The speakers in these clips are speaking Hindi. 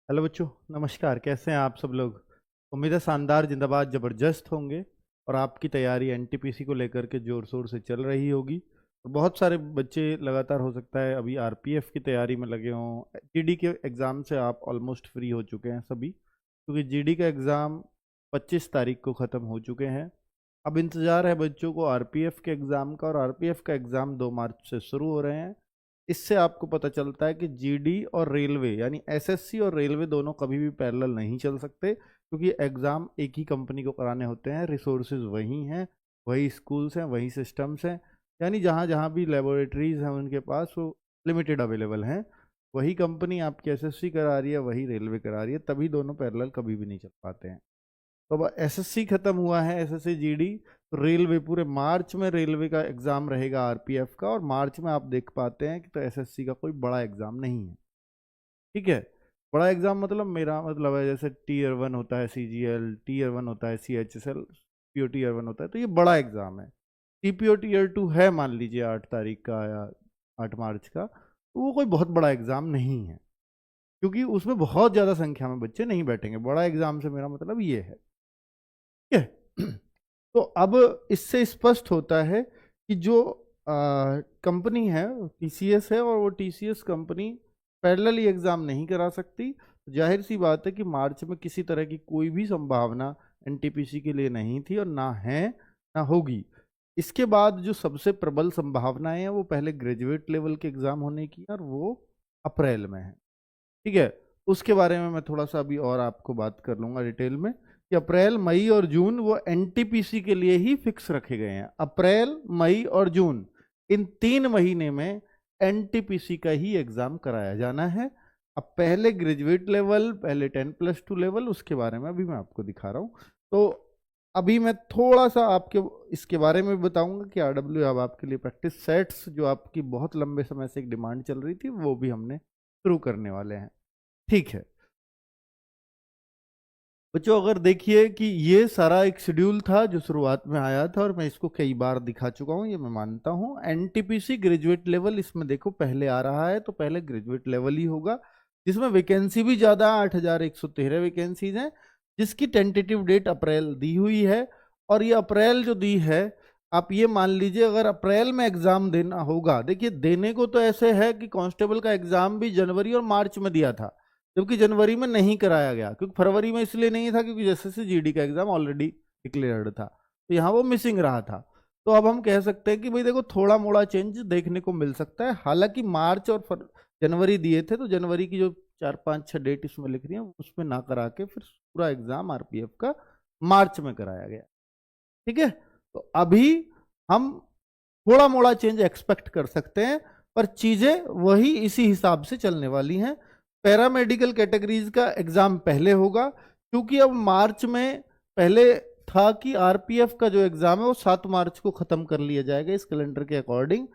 हेलो बच्चों, नमस्कार। कैसे हैं आप सब लोग? उम्मीद है शानदार, जिंदाबाद, ज़बरदस्त होंगे। और आपकी तैयारी एनटीपीसी को लेकर के ज़ोर शोर से चल रही होगी। और बहुत सारे बच्चे लगातार हो सकता है अभी आरपीएफ की तैयारी में लगे हों। जीडी के एग्ज़ाम से आप ऑलमोस्ट फ्री हो चुके हैं सभी, क्योंकि जीडी का एग्ज़ाम 25 तारीख को ख़त्म हो चुके हैं। अब इंतज़ार है बच्चों को आरपीएफ के एग्ज़ाम का, और आरपीएफ का एग्ज़ाम 2 मार्च से शुरू हो रहे हैं। इससे आपको पता चलता है कि जीडी और रेलवे यानी एसएससी और रेलवे दोनों कभी भी पैरेलल नहीं चल सकते, क्योंकि एग्ज़ाम एक ही कंपनी को कराने होते हैं। रिसोर्सेज वही हैं, वही स्कूल्स हैं, वही सिस्टम्स हैं। यानी जहाँ जहाँ भी लेबोरेटरीज हैं उनके पास वो लिमिटेड अवेलेबल हैं। वही कंपनी आपकी एसएससी करा रही है, वही रेलवे करा रही है, तभी दोनों पैरेलल कभी भी नहीं चल पाते हैं। तो अब एसएससी खत्म हुआ है, एसएससी जीडी। तो रेलवे पूरे मार्च में रेलवे का एग्जाम रहेगा आरपीएफ का, और मार्च में आप देख पाते हैं कि तो एसएससी का कोई बड़ा एग्जाम नहीं है। ठीक है, बड़ा एग्जाम मतलब मेरा मतलब है जैसे टीयर 1 होता है सीजीएल, टीयर 1 होता है सीएचएसएल, पीओ टीयर 1 होता है, तो ये बड़ा एग्जाम है। टीपीओ टीयर 2 है मान लीजिए 8 तारीख का या 8 मार्च का, तो वो कोई बहुत बड़ा एग्जाम नहीं है, क्योंकि उसमें बहुत ज़्यादा संख्या में बच्चे नहीं बैठेंगे। बड़ा एग्जाम से मेरा मतलब ये है। ठीक है। तो अब इससे स्पष्ट होता है कि जो कंपनी है टीसीएस है, और वो टीसीएस कंपनी पैरेलली एग्जाम नहीं करा सकती। जाहिर सी बात है कि मार्च में किसी तरह की कोई भी संभावना एनटीपीसी के लिए नहीं थी, और ना है ना होगी। इसके बाद जो सबसे प्रबल संभावनाएं हैं वो पहले ग्रेजुएट लेवल के एग्जाम होने की, और वो अप्रैल में है। ठीक है, उसके बारे में मैं थोड़ा सा अभी और आपको बात कर लूंगा डिटेल में कि अप्रैल, मई और जून वो एनटीपीसी के लिए ही फिक्स रखे गए हैं। अप्रैल, मई और जून, इन 3 महीने में एनटीपीसी का ही एग्जाम कराया जाना है। अब पहले ग्रेजुएट लेवल, पहले 10+2 लेवल, उसके बारे में अभी मैं आपको दिखा रहा हूँ। तो अभी मैं थोड़ा सा आपके इसके बारे में बताऊंगा कि आरडब्ल्यू अब आपके लिए प्रैक्टिस सेट्स, जो आपकी बहुत लंबे समय से एक डिमांड चल रही थी, वो भी हमने शुरू करने वाले हैं। ठीक है बच्चों, अगर देखिए कि ये सारा एक शेड्यूल था जो शुरुआत में आया था, और मैं इसको कई बार दिखा चुका हूँ, ये मैं मानता हूँ। एनटीपीसी ग्रेजुएट लेवल इसमें देखो पहले आ रहा है, तो पहले ग्रेजुएट लेवल ही होगा, जिसमें वैकेंसी भी ज़्यादा 8113 वैकेंसीज हैं, जिसकी टेंटेटिव डेट अप्रैल दी हुई है। और ये अप्रैल जो दी है, आप ये मान लीजिए अगर अप्रैल में एग्जाम देना होगा, देखिए देने को तो ऐसे है कि कांस्टेबल का एग्जाम भी जनवरी और मार्च में दिया था, जबकि जनवरी में नहीं कराया गया, क्योंकि फरवरी में इसलिए नहीं था क्योंकि जैसे से जीडी का एग्जाम ऑलरेडी डिक्लेयर्ड था, तो यहाँ वो मिसिंग रहा था। तो अब हम कह सकते हैं कि भाई देखो थोड़ा मोड़ा चेंज देखने को मिल सकता है। हालांकि मार्च और जनवरी दिए थे, तो जनवरी की जो 4 5 6 डेट इसमें लिख रही है उसमें ना करा के फिर पूरा एग्जाम आरपीएफ का मार्च में कराया गया। ठीक है, तो अभी हम थोड़ा मोड़ा चेंज एक्सपेक्ट कर सकते हैं, पर चीजें वही इसी हिसाब से चलने वाली हैं। पैरामेडिकल कैटेगरीज का एग्जाम पहले होगा, क्योंकि अब मार्च में पहले था कि आरपीएफ का जो एग्जाम है वो 7 मार्च को खत्म कर लिया जाएगा इस कैलेंडर के अकॉर्डिंग,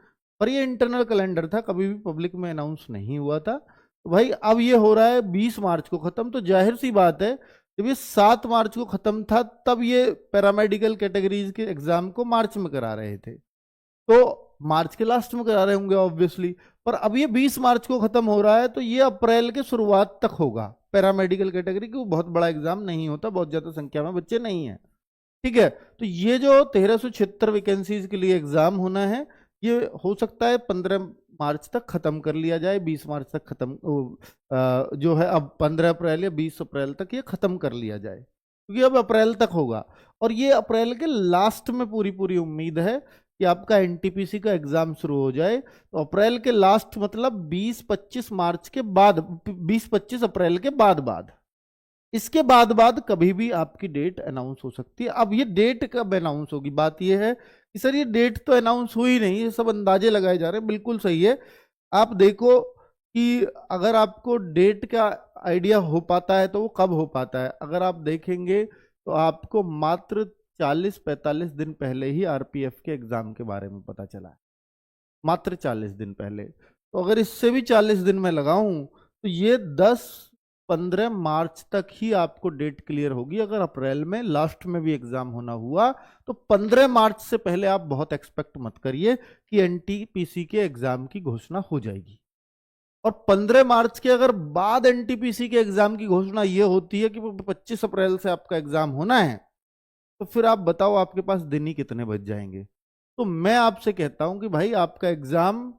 पर ये इंटरनल कैलेंडर था, कभी भी पब्लिक में अनाउंस नहीं हुआ था। तो भाई अब ये हो रहा है 20 मार्च को खत्म, तो जाहिर सी बात है जब ये 7 मार्च को खत्म था, तब ये पैरामेडिकल कैटेगरीज के एग्जाम को मार्च में करा रहे थे, तो मार्च के लास्ट में करा रहे होंगे ऑब्वियसली। पर अब ये 20 मार्च को खत्म हो रहा है, तो ये अप्रैल के शुरुआत तक होगा पैरामेडिकल कैटेगरी, की बहुत बड़ा एग्जाम नहीं होता, बहुत ज्यादा संख्या में बच्चे नहीं है। ठीक है, तो ये जो 1376 वैकेंसीज के लिए एग्जाम होना है, ये हो सकता है 15 मार्च तक खत्म कर लिया जाए, 20 मार्च तक खत्म जो है अब 15 अप्रैल या 20 अप्रैल तक ये खत्म कर लिया जाए, क्योंकि अब अप्रैल तक होगा। और ये अप्रैल के लास्ट में पूरी पूरी उम्मीद है कि आपका एनटीपीसी का एग्जाम शुरू हो जाए। तो अप्रैल के लास्ट मतलब 20-25 मार्च के बाद, 20-25 अप्रैल के बाद इसके बाद कभी भी आपकी डेट अनाउंस हो सकती है। अब ये डेट कब अनाउंस होगी, बात ये है कि सर ये डेट तो अनाउंस हुई नहीं, ये सब अंदाजे लगाए जा रहे हैं। बिल्कुल सही है, आप देखो कि अगर आपको डेट का आइडिया हो पाता है तो वो कब हो पाता है। अगर आप देखेंगे तो आपको मात्र 40-45 दिन पहले ही आरपीएफ के एग्जाम के बारे में पता चला है, मात्र 40 दिन पहले। तो अगर इससे भी 40 दिन में लगाऊं, तो ये 10-15 मार्च तक ही आपको डेट क्लियर होगी। अगर अप्रैल में लास्ट में भी एग्जाम होना हुआ, तो 15 मार्च से पहले आप बहुत एक्सपेक्ट मत करिए कि एनटीपीसी के एग्जाम की घोषणा हो जाएगी। और 15 मार्च के अगर बाद एनटीपीसी के एग्जाम की घोषणा ये होती है कि 25 अप्रैल से आपका एग्जाम होना है, तो फिर आप बताओ आपके पास दिन ही कितने बच जाएंगे। तो मैं आपसे कहता हूं कि भाई आपका एग्जाम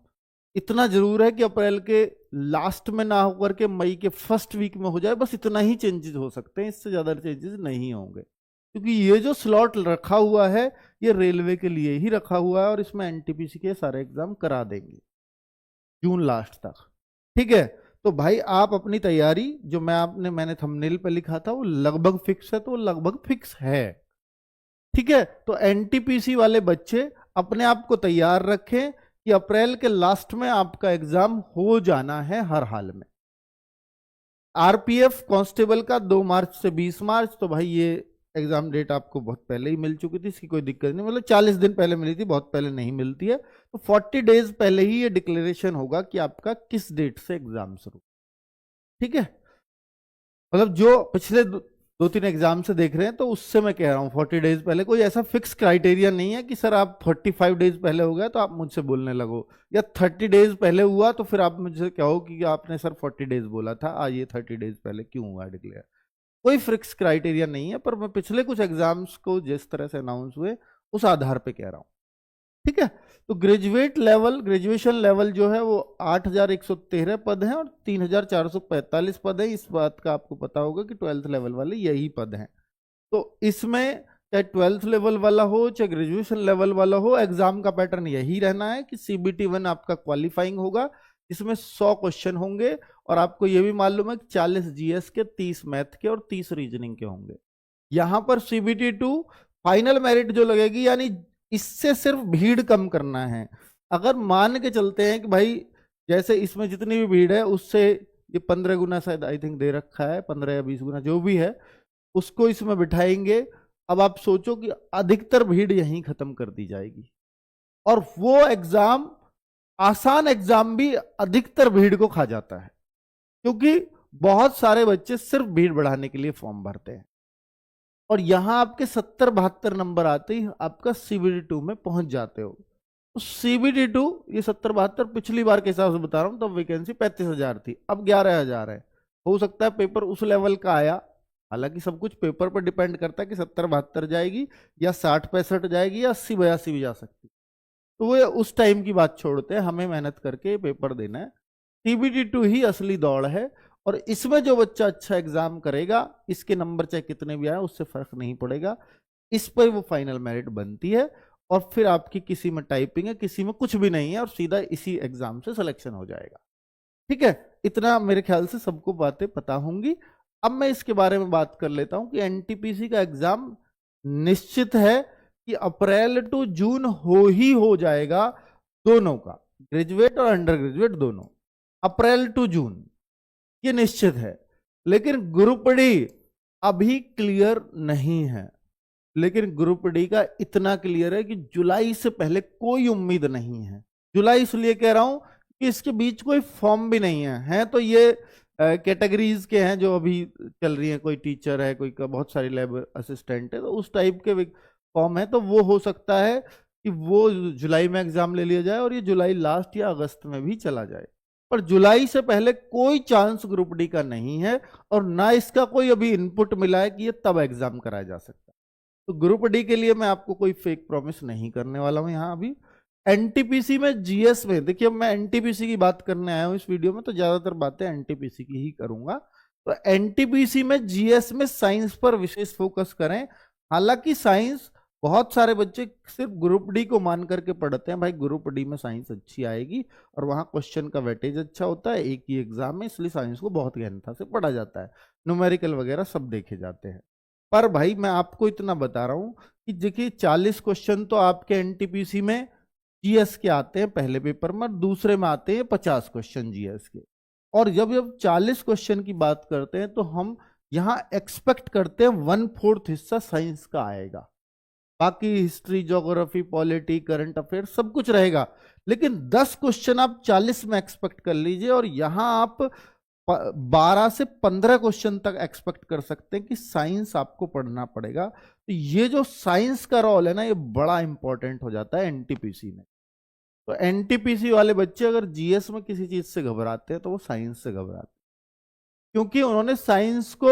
इतना जरूर है कि अप्रैल के लास्ट में ना होकर के मई के फर्स्ट वीक में हो जाए, बस इतना ही चेंजेस हो सकते हैं, इससे ज्यादा चेंजेस नहीं होंगे। क्योंकि ये जो स्लॉट रखा हुआ है ये रेलवे के लिए ही रखा हुआ है और इसमें एनटीपीसी के सारे एग्जाम करा देंगे जून लास्ट तक। ठीक है, तो भाई आप अपनी तैयारी जो मैंने थंबनेल पे लिखा था वो लगभग फिक्स है, तो लगभग फिक्स है। ठीक है, तो एनटीपीसी वाले बच्चे अपने आप को तैयार रखें कि अप्रैल के लास्ट में आपका एग्जाम हो जाना है हर हाल में। आरपीएफ कांस्टेबल का 2 मार्च से 20 मार्च, तो भाई ये एग्जाम डेट आपको बहुत पहले ही मिल चुकी थी, इसकी कोई दिक्कत नहीं, मतलब 40 दिन पहले मिली थी, बहुत पहले नहीं मिलती है। तो 40 डेज पहले ही ये डिक्लेरेशन होगा कि आपका किस डेट से एग्जाम शुरू। ठीक है, मतलब जो पिछले 2-3 एग्जाम से देख रहे हैं तो उससे मैं कह रहा हूँ 40 डेज पहले। कोई ऐसा फिक्स क्राइटेरिया नहीं है कि सर आप 45 डेज पहले हो गया तो आप मुझसे बोलने लगो, या 30 डेज पहले हुआ तो फिर आप मुझसे कहो कि आपने सर 40 डेज बोला था, ये 30 डेज पहले क्यों हुआ डिक्लेयर। कोई फिक्स क्राइटेरिया नहीं है, पर मैं पिछले कुछ एग्जाम्स को जिस तरह से अनाउंस हुए उस आधार पे कह रहा हूँ। ठीक है, तो ग्रेजुएशन लेवल जो है वो 8,113 पद हैं और 3,445 पद है। इस बात का आपको पता होगा कि 12th लेवल वाले यही पद हैं। तो इसमें चाहे 12th लेवल वाला हो चाहे ग्रेजुएशन लेवल वाला हो, एग्जाम का पैटर्न यही रहना है कि CBT 1 आपका क्वालिफाइंग होगा, इसमें 100 क्वेश्चन होंगे और आपको यह भी मालूम है कि 40 जीएस के, 30 मैथ के और 30 रीजनिंग के होंगे। यहां पर CBT 2 फाइनल मेरिट जो लगेगी, यानी इससे सिर्फ भीड़ कम करना है। अगर मान के चलते हैं कि भाई जैसे इसमें जितनी भी भीड़ है उससे ये 15 गुना शायद आई थिंक दे रखा है, 15 या 20 गुना जो भी है उसको इसमें बिठाएंगे। अब आप सोचो कि अधिकतर भीड़ यहीं खत्म कर दी जाएगी और वो एग्जाम, आसान एग्जाम भी अधिकतर भीड़ को खा जाता है, क्योंकि बहुत सारे बच्चे सिर्फ भीड़ बढ़ाने के लिए फॉर्म भरते हैं और यहां आपके 70-72 नंबर आते ही आपका CBT 2 में पहुंच जाते हो। तो CBT 2 ये 70-72 पिछली बार के हिसाब से बता रहा हूं, तब वैकेंसी 35,000 थी, अब 11,000 है। हो सकता है पेपर उस लेवल का आया, हालांकि सब कुछ पेपर पर डिपेंड करता है कि 70-72 जाएगी या 60-65 जाएगी या 80-82 भी जा सकती। तो वो उस टाइम की बात छोड़ते हैं, हमें मेहनत करके पेपर देना है। CBT 2 ही असली दौड़ है और इसमें जो बच्चा अच्छा एग्जाम करेगा, इसके नंबर चाहे कितने भी आए उससे फर्क नहीं पड़ेगा, इस पर वो फाइनल मेरिट बनती है और फिर आपकी किसी में टाइपिंग है, किसी में कुछ भी नहीं है और सीधा इसी एग्जाम से सिलेक्शन हो जाएगा। ठीक है, इतना मेरे ख्याल से सबको बातें पता होंगी। अब मैं इसके बारे में बात कर लेता हूं कि एनटीपीसी का एग्जाम निश्चित है कि अप्रैल टू जून हो जाएगा, दोनों का, ग्रेजुएट और अंडर ग्रेजुएट दोनों, अप्रैल टू जून ये निश्चित है। लेकिन ग्रुप डी अभी क्लियर नहीं है, लेकिन ग्रुप डी का इतना क्लियर है कि जुलाई से पहले कोई उम्मीद नहीं है। जुलाई इसलिए कह रहा हूं कि इसके बीच कोई फॉर्म भी नहीं है तो ये कैटेगरीज के हैं जो अभी चल रही हैं, कोई टीचर है, कोई का बहुत सारी लैब असिस्टेंट है, तो उस टाइप के फॉर्म है। तो वो हो सकता है कि वो जुलाई में एग्जाम ले लिया जाए और ये जुलाई लास्ट या अगस्त में भी चला जाए, पर जुलाई से पहले कोई चांस ग्रुप डी का नहीं है और ना इसका कोई अभी इनपुट मिला है कि ये तब एग्जाम कराया जा सकता है। तो ग्रुप डी के लिए मैं आपको कोई फेक प्रॉमिस नहीं करने वाला हूं यहां अभी। एनटीपीसी में, जीएस में, देखिए मैं एनटीपीसी की बात करने आया हूं इस वीडियो में, तो ज्यादातर बातें एनटीपीसी की ही करूंगा। तो एनटीपीसी में, जीएस में साइंस पर विशेष फोकस करें। हालांकि साइंस बहुत सारे बच्चे सिर्फ ग्रुप डी को मान करके पढ़ते हैं, भाई ग्रुप डी में साइंस अच्छी आएगी और वहां क्वेश्चन का वेटेज अच्छा होता है, एक ही एग्जाम में, इसलिए साइंस को बहुत गहनता से पढ़ा जाता है, न्यूमेरिकल वगैरह सब देखे जाते हैं। पर भाई मैं आपको इतना बता रहा हूं कि देखिए 40 क्वेश्चन तो आपके एनटीपीसी में जीएस के आते हैं पहले पेपर में, दूसरे में आते हैं 50 क्वेश्चन जीएस के। और जब 40 क्वेश्चन की बात करते हैं तो हम यहां एक्सपेक्ट करते हैं 1/4 हिस्सा साइंस का आएगा, बाकी history, geography, polity, current affair सब कुछ रहेगा। लेकिन 10 क्वेश्चन आप 40 में एक्सपेक्ट कर लीजिए और यहां आप 12 से 15 क्वेश्चन तक एक्सपेक्ट कर सकते हैं कि साइंस आपको पढ़ना पड़ेगा। तो ये जो साइंस का रोल है ना, ये बड़ा इंपॉर्टेंट हो जाता है एनटीपीसी में। तो तो एनटीपीसी वाले बच्चे अगर जीएस में किसी चीज से घबराते हैं तो वो साइंस से घबराते हैं, क्योंकि उन्होंने साइंस को,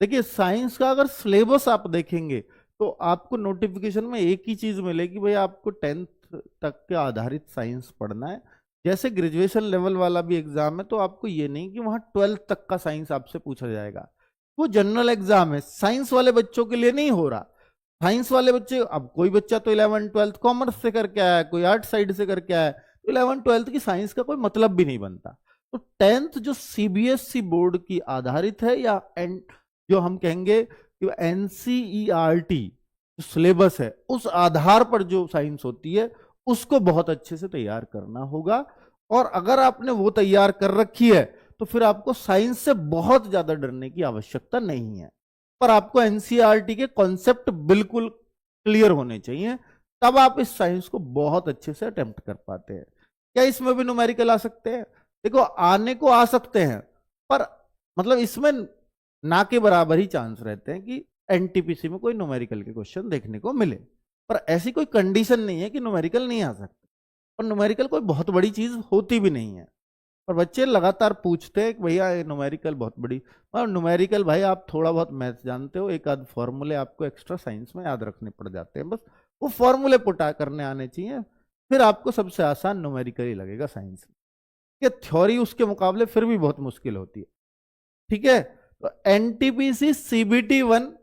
देखिए साइंस का अगर सिलेबस आप देखेंगे तो आपको नोटिफिकेशन में एक ही चीज मिलेगी, भाई आपको 10th तक के आधारित साइंस पढ़ना है। जैसे ग्रेजुएशन लेवल वाला भी एग्जाम है तो आपको ये नहीं कि वहां 12th तक का साइंस आपसे पूछा जाएगा, वो जनरल एग्जाम है, साइंस वाले बच्चों के लिए नहीं हो रहा। साइंस वाले बच्चे, अब कोई बच्चा तो 11th-12th कॉमर्स से करके आया है, कोई आर्ट साइड से करके आया है, तो 11th-12th की साइंस का कोई मतलब भी नहीं बनता। तो 10th जो सीबीएसई बोर्ड की आधारित है, या जो हम कहेंगे कि एनसीईआरटी जो सिलेबस है उस आधार पर जो साइंस होती है उसको बहुत अच्छे से तैयार करना होगा। और अगर आपने वो तैयार कर रखी है तो फिर आपको साइंस से बहुत ज्यादा डरने की आवश्यकता नहीं है, पर आपको एनसीईआरटी के कॉन्सेप्ट बिल्कुल क्लियर होने चाहिए, तब आप इस साइंस को बहुत अच्छे से अटेम्प्ट कर पाते हैं। क्या इसमें भी न्यूमेरिकल आ सकते हैं? देखो आने को आ सकते हैं, पर मतलब इसमें ना के बराबर ही चांस रहते हैं कि एनटीपीसी में कोई न्यूमेरिकल के क्वेश्चन देखने को मिले, पर ऐसी कोई कंडीशन नहीं है कि न्यूमेरिकल नहीं आ सकते, और न्यूमेरिकल कोई बहुत बड़ी चीज होती भी नहीं है। और बच्चे लगातार पूछते हैं कि भैया ये न्यूमेरिकल बहुत बड़ी, और न्यूमेरिकल भाई आप थोड़ा बहुत मैथ्स जानते हो, एक आध फॉर्मूले आपको एक्स्ट्रा साइंस में याद रखने पड़ जाते हैं, बस वो फॉर्मूले पुटा करने आने चाहिए, फिर आपको सबसे आसान न्यूमेरिकल ही लगेगा साइंस में। ये थ्योरी उसके मुकाबले फिर भी बहुत मुश्किल होती है, ठीक है। तो एनटीपीसी सीबीटी 1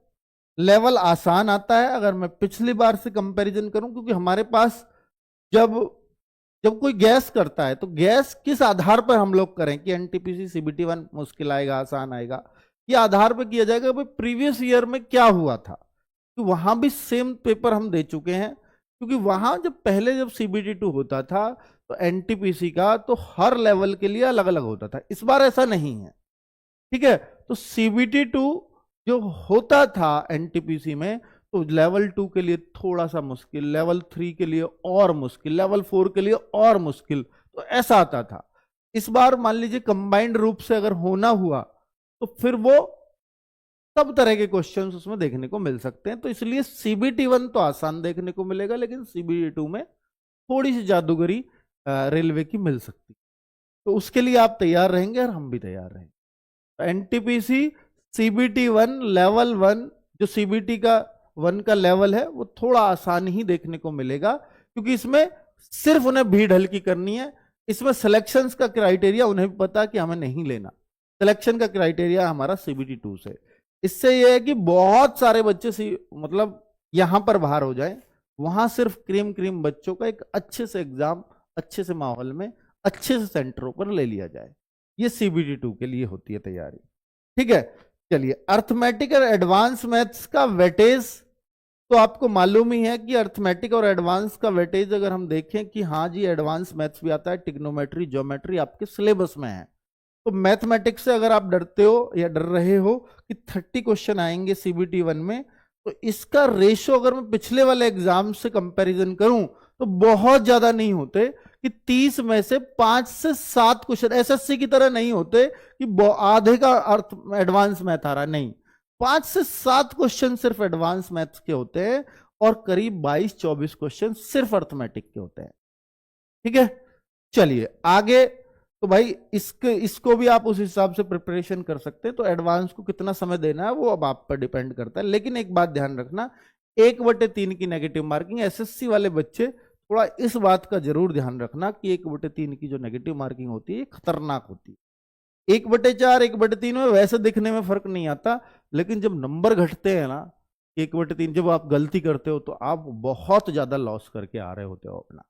लेवल आसान आता है अगर मैं पिछली बार से कंपैरिजन करूं, क्योंकि हमारे पास जब जब कोई गैस करता है तो गैस किस आधार पर हम लोग करें कि एनटीपीसी सीबीटी 1 मुश्किल आएगा आसान आएगा, ये आधार पर किया जाएगा भाई प्रीवियस ईयर में क्या हुआ था। तो वहां भी सेम पेपर हम दे चुके हैं, क्योंकि वहां जब पहले जब सीबीटी 2 होता था तो एनटीपीसी का तो हर लेवल के लिए अलग अलग होता था, इस बार ऐसा नहीं है, ठीक है। तो सीबीटी 2 जो होता था एनटीपीसी में, तो लेवल 2 के लिए थोड़ा सा मुश्किल, लेवल 3 के लिए और मुश्किल, लेवल 4 के लिए और मुश्किल, तो ऐसा आता था। इस बार मान लीजिए कंबाइंड रूप से अगर होना हुआ तो फिर वो सब तरह के क्वेश्चंस उसमें देखने को मिल सकते हैं, तो इसलिए सीबीटी 1 तो आसान देखने को मिलेगा, लेकिन सीबीटी 2 में थोड़ी सी जादूगरी रेलवे की मिल सकती है, तो उसके लिए आप तैयार रहेंगे और हम भी तैयार रहेंगे। एनटीपीसी सीबीटी 1 लेवल 1, जो सीबीटी का 1 का लेवल है वो थोड़ा आसान ही देखने को मिलेगा, क्योंकि इसमें सिर्फ उन्हें भीड़ हल्की करनी है, इसमें सिलेक्शंस का क्राइटेरिया उन्हें भी पता कि हमें नहीं लेना, सिलेक्शन का क्राइटेरिया हमारा सीबीटी 2 से। इससे यह है कि बहुत सारे बच्चे मतलब यहां पर बाहर हो जाए, वहां सिर्फ क्रीम क्रीम बच्चों का एक अच्छे से एग्जाम अच्छे से माहौल में अच्छे से सेंटरों पर ले लिया जाए, ये सीबीटी 2 के लिए होती है तैयारी, ठीक है। चलिए अर्थमेटिक और एडवांस मैथ्स का वेटेज, तो आपको मालूम ही है कि अर्थमेटिक और एडवांस का वेटेज अगर हम देखें कि हाँ जी एडवांस मैथ्स भी आता है, ट्रिग्नोमेट्री ज्योमेट्री आपके सिलेबस में है, तो मैथमेटिक्स से अगर आप डरते हो या डर रहे हो कि 30 क्वेश्चन आएंगे सीबीटी 1 में, तो इसका रेशो अगर मैं पिछले वाले एग्जाम से कंपैरिजन करूं तो बहुत ज्यादा नहीं होते, कि 30 में से 5 से 7 क्वेश्चन एसएससी की तरह नहीं होते कि आधे का अर्थ एडवांस मैथ आ रहा, नहीं, 5 से 7 क्वेश्चन सिर्फ एडवांस मैथ्स के होते हैं और करीब 22-24 क्वेश्चन सिर्फ अर्थमेटिक के होते हैं, ठीक है। चलिए आगे, तो भाई इसको भी आप उस हिसाब से प्रिपरेशन कर सकते हैं, तो एडवांस को कितना समय देना है वो अब आप पर डिपेंड करता है, लेकिन एक बात ध्यान रखना, 1/3 की नेगेटिव मार्किंग, एसएससी वाले बच्चे थोड़ा इस बात का जरूर ध्यान रखना कि 1/3 की जो नेगेटिव मार्किंग होती है खतरनाक होती है। 1/4 1/3 में वैसे दिखने में फर्क नहीं आता, लेकिन जब नंबर घटते हैं ना 1/3, जब आप गलती करते हो तो आप बहुत ज्यादा लॉस करके आ रहे होते हो अपना,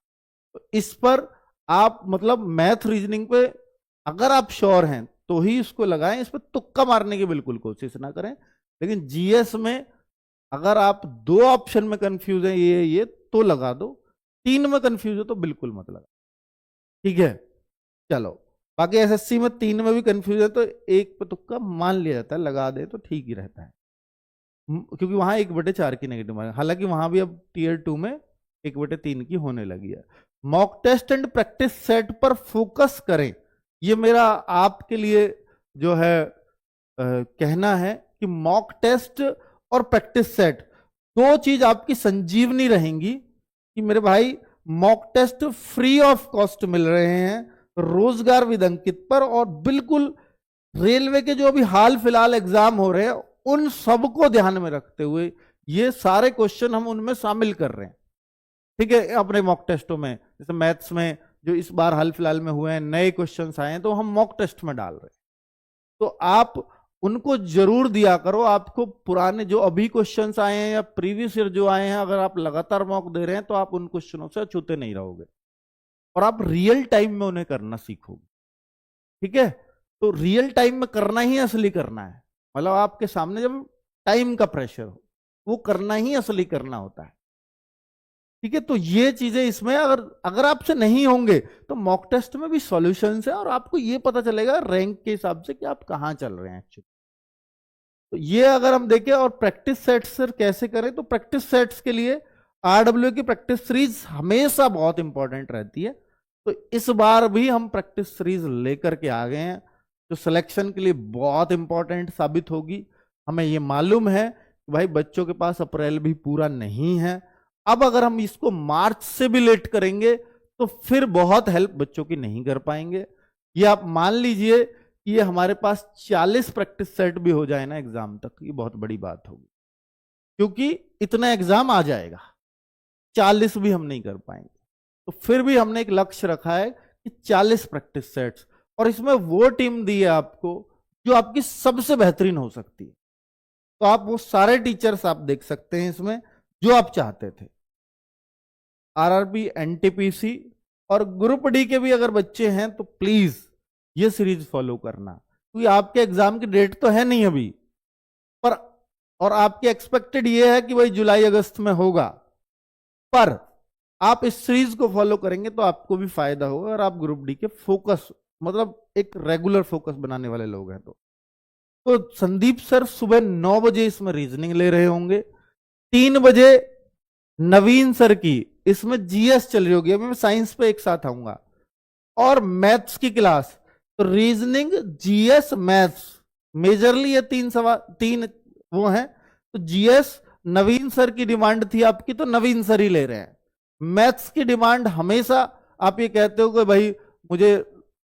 तो इस पर आप मतलब मैथ रीजनिंग पे अगर आप श्योर हैं तो ही इसको लगाएं, इस पर तुक्का मारने की बिल्कुल कोशिश ना करें। लेकिन जीएस में अगर आप 2 ऑप्शन में कंफ्यूज है ये तो लगा दो, 3 में कंफ्यूज हो तो बिल्कुल मत लगा, ठीक है। चलो बाकी एसएससी में 3 में भी कंफ्यूज है तो 1 पे तुक्का मान लिया जाता है, लगा दे तो ठीक ही रहता है, क्योंकि वहां 1/4 की नेगेटिव मार्किंग, हालांकि वहां भी अब टियर 2 में 1/3 की होने लगी है। Mock test and practice set पर फोकस करें, ये मेरा आपके लिए जो है कहना है कि मॉक टेस्ट और प्रैक्टिस सेट 2 चीज आपकी संजीवनी रहेंगी कि मेरे भाई mock test free of cost मिल रहे हैं रोजगार विद अंकित पर, और बिल्कुल रेलवे के जो अभी हाल फिलहाल एग्जाम हो रहे हैं उन सबको ध्यान में रखते हुए ये सारे क्वेश्चन हम उनमें शामिल कर रहे हैं। ठीक है, अपने मॉक टेस्टों में जैसे मैथ्स में जो इस बार हाल फिलहाल में हुए हैं नए क्वेश्चंस आए हैं तो हम मॉक टेस्ट में डाल रहे हैं, तो आप उनको जरूर दिया करो। आपको पुराने जो अभी क्वेश्चंस आए हैं या प्रीवियस ईयर जो आए हैं, अगर आप लगातार मॉक दे रहे हैं तो आप उन क्वेश्चनों से अछूते नहीं रहोगे और आप रियल टाइम में उन्हें करना सीखोगे। ठीक है, तो रियल टाइम में करना ही असली करना है, मतलब आपके सामने जब टाइम का प्रेशर हो वो करना ही असली करना होता है। ठीक है, तो ये चीजें इसमें अगर अगर आपसे नहीं होंगे तो मॉक टेस्ट में भी सॉल्यूशंस है और आपको ये पता चलेगा रैंक के हिसाब से कि आप कहां चल रहे हैं एक्चुअली। तो ये अगर हम देखें और प्रैक्टिस सेट्स सर कैसे करें, तो प्रैक्टिस सेट्स के लिए आरडब्ल्यू की प्रैक्टिस सीरीज हमेशा बहुत इंपॉर्टेंट रहती है। तो इस बार भी हम प्रैक्टिस सीरीज लेकर के आ गए हैं जो सिलेक्शन के लिए बहुत इंपॉर्टेंट साबित होगी। हमें ये मालूम है कि भाई बच्चों के पास अप्रैल भी पूरा नहीं है, अब अगर हम इसको मार्च से भी लेट करेंगे तो फिर बहुत हेल्प बच्चों की नहीं कर पाएंगे। ये आप मान लीजिए कि ये हमारे पास 40 प्रैक्टिस सेट भी हो जाए ना एग्जाम तक, ये बहुत बड़ी बात होगी, क्योंकि इतना एग्जाम आ जाएगा, 40 भी हम नहीं कर पाएंगे। तो फिर भी हमने एक लक्ष्य रखा है कि 40 प्रैक्टिस सेट्स, और इसमें वो टीम दी है आपको जो आपकी सबसे बेहतरीन हो सकती है। तो आप वो सारे टीचर्स आप देख सकते हैं इसमें जो आप चाहते थे, आरआरबी, एनटीपीसी और ग्रुप डी के भी अगर बच्चे हैं तो प्लीज ये सीरीज फॉलो करना, क्योंकि आपके एग्जाम की डेट तो है नहीं अभी पर, और आपके एक्सपेक्टेड ये है कि भाई जुलाई अगस्त में होगा, पर आप इस सीरीज को फॉलो करेंगे तो आपको भी फायदा होगा और आप ग्रुप डी के फोकस मतलब एक रेगुलर फोकस बनाने वाले लोग हैं। तो संदीप सर सुबह 9 बजे इसमें रीजनिंग ले रहे होंगे, 3 बजे नवीन सर की इसमें जीएस चल रही होगी, अभी मैं साइंस पे एक साथ आऊंगा, और मैथ्स की क्लास, तो रीजनिंग जीएस मैथ्स मेजरली ये 3 वो हैं। तो जीएस नवीन सर की डिमांड थी आपकी तो नवीन सर ही ले रहे हैं। मैथ्स की डिमांड हमेशा आप ये कहते हो कि भाई मुझे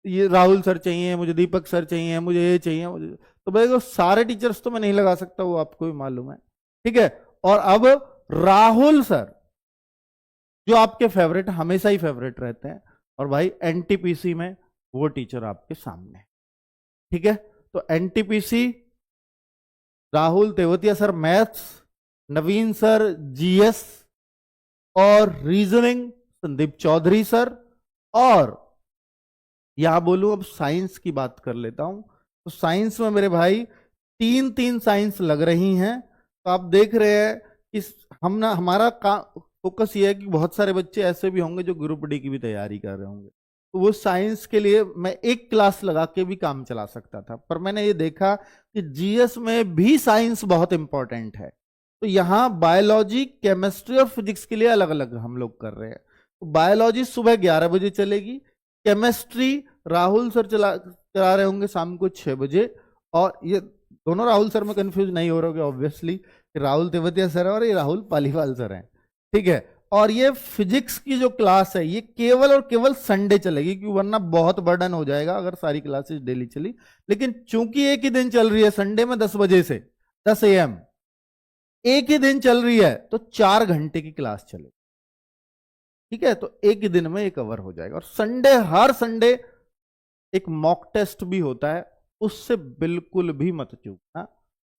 ये राहुल सर चाहिए, मुझे दीपक सर चाहिए, मुझे ये चाहिए, मुझे, तो भाई वो सारे टीचर्स तो मैं नहीं लगा सकता, वो आपको भी मालूम है। ठीक है, और अब राहुल सर जो आपके फेवरेट हमेशा ही फेवरेट रहते हैं, और भाई एनटीपीसी में वो टीचर आपके सामने। ठीक है, तो NTPC Rahul Tewatia sir maths, Naveen sir GS, और रीजनिंग संदीप चौधरी सर, और यहां बोलूं अब साइंस की बात कर लेता हूं, तो साइंस में मेरे भाई 3 साइंस लग रही हैं। तो आप देख रहे हैं कि हम ना हमारा फोकस ये है कि बहुत सारे बच्चे ऐसे भी होंगे जो ग्रुप डी की भी तैयारी कर रहे होंगे, तो वो साइंस के लिए मैं एक क्लास लगा के भी काम चला सकता था, पर मैंने ये देखा कि जीएस में भी साइंस बहुत इंपॉर्टेंट है। तो यहाँ बायोलॉजी, केमिस्ट्री और फिजिक्स के लिए अलग अलग हम लोग कर रहे हैं। तो बायोलॉजी सुबह 11 बजे चलेगी, केमिस्ट्री राहुल सर चला रहे होंगे शाम को 6 बजे, और ये दोनों राहुल सर में कंफ्यूज नहीं हो रहे ऑब्वियसली, राहुल तेवतिया सर है और ये राहुल पालीवाल सर हैं। ठीक है, और ये फिजिक्स की जो क्लास है ये केवल और केवल संडे चलेगी, क्योंकि वरना बहुत बर्डन हो जाएगा अगर सारी क्लासेस डेली चली। लेकिन चूंकि एक ही दिन चल रही है संडे में 10 बजे से 10 AM, एक ही दिन चल रही है तो 4 घंटे की क्लास चलेगी। ठीक है, तो एक ही दिन में ये कवर हो जाएगा। और संडे, हर संडे एक मॉक टेस्ट भी होता है, उससे बिल्कुल भी मत चूकना,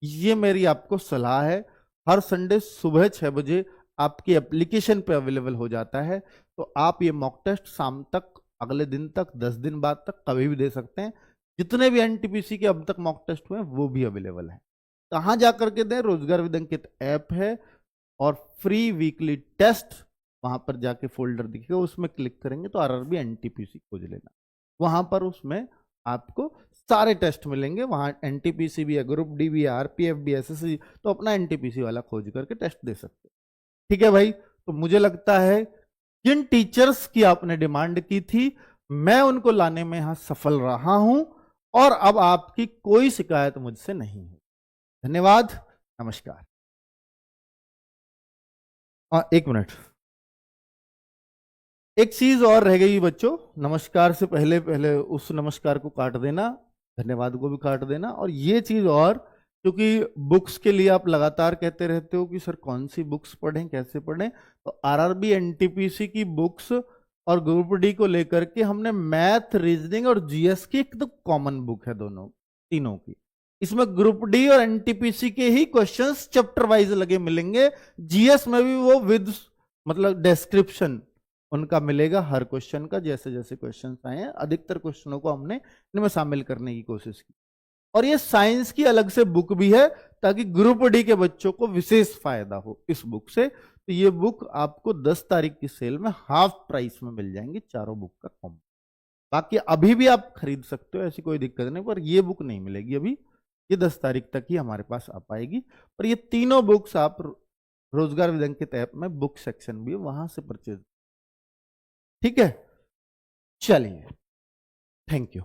ये मेरी आपको सलाह है। हर संडे सुबह 6 बजे आपकी एप्लीकेशन पे अवेलेबल हो जाता है, तो आप ये मॉक टेस्ट शाम तक, अगले दिन तक, 10 दिन बाद तक कभी भी दे सकते हैं। जितने भी एनटीपीसी के अब तक मॉक टेस्ट हुए वो भी अवेलेबल है। कहां जाकर के दें? रोजगार विद अंकित ऐप है और फ्री वीकली टेस्ट, वहां पर जाके फोल्डर दिखेगा, उसमें क्लिक करेंगे तो आरआरबी एनटीपीसी खोज लेना, वहां पर उसमें आपको सारे टेस्ट मिलेंगे। वहां एनटीपीसी भी है, ग्रुप डी भी है, आरपीएफ भी, एसएससी, तो अपना एनटीपीसी वाला खोज करके टेस्ट दे सकते हैं। ठीक है भाई, तो मुझे लगता है जिन टीचर्स की आपने डिमांड की थी मैं उनको लाने में यहां सफल रहा हूं, और अब आपकी कोई शिकायत मुझसे नहीं है। धन्यवाद, नमस्कार। 1 मिनट। एक चीज और रह गई बच्चों, नमस्कार से पहले पहले उस नमस्कार को काट देना, धन्यवाद को भी काट देना। और ये चीज और, क्योंकि बुक्स के लिए आप लगातार कहते रहते हो कि सर कौन सी बुक्स पढ़ें, कैसे पढ़ें, तो आरआरबी एनटीपीसी की बुक्स और ग्रुप डी को लेकर के हमने मैथ, रीजनिंग और जीएस की एक तो कॉमन बुक है दोनों तीनों की। इसमें ग्रुप डी और एनटीपीसी के ही क्वेश्चंस चैप्टर वाइज लगे मिलेंगे, जीएस में भी वो विद मतलब डिस्क्रिप्शन उनका मिलेगा हर क्वेश्चन का, जैसे जैसे क्वेश्चन आए हैं। अधिकतर क्वेश्चनों को हमने इनमें शामिल करने की कोशिश की। और ये साइंस की अलग से बुक भी है, ताकि ग्रुप डी के बच्चों को विशेष फायदा हो इस बुक से। तो ये बुक आपको 10 तारीख की सेल में हाफ प्राइस में मिल जाएंगी, चारों बुक का कॉम्बो। बाकी अभी भी आप खरीद सकते हो, ऐसी कोई दिक्कत नहीं, पर ये बुक नहीं मिलेगी अभी, ये 10 तारीख तक ही हमारे पास आ पाएगी। पर ये तीनों बुक्स आप रोजगार विदंकित ऐप में बुक सेक्शन भी है, वहां से परचेज। ठीक है, चलिए, थैंक यू।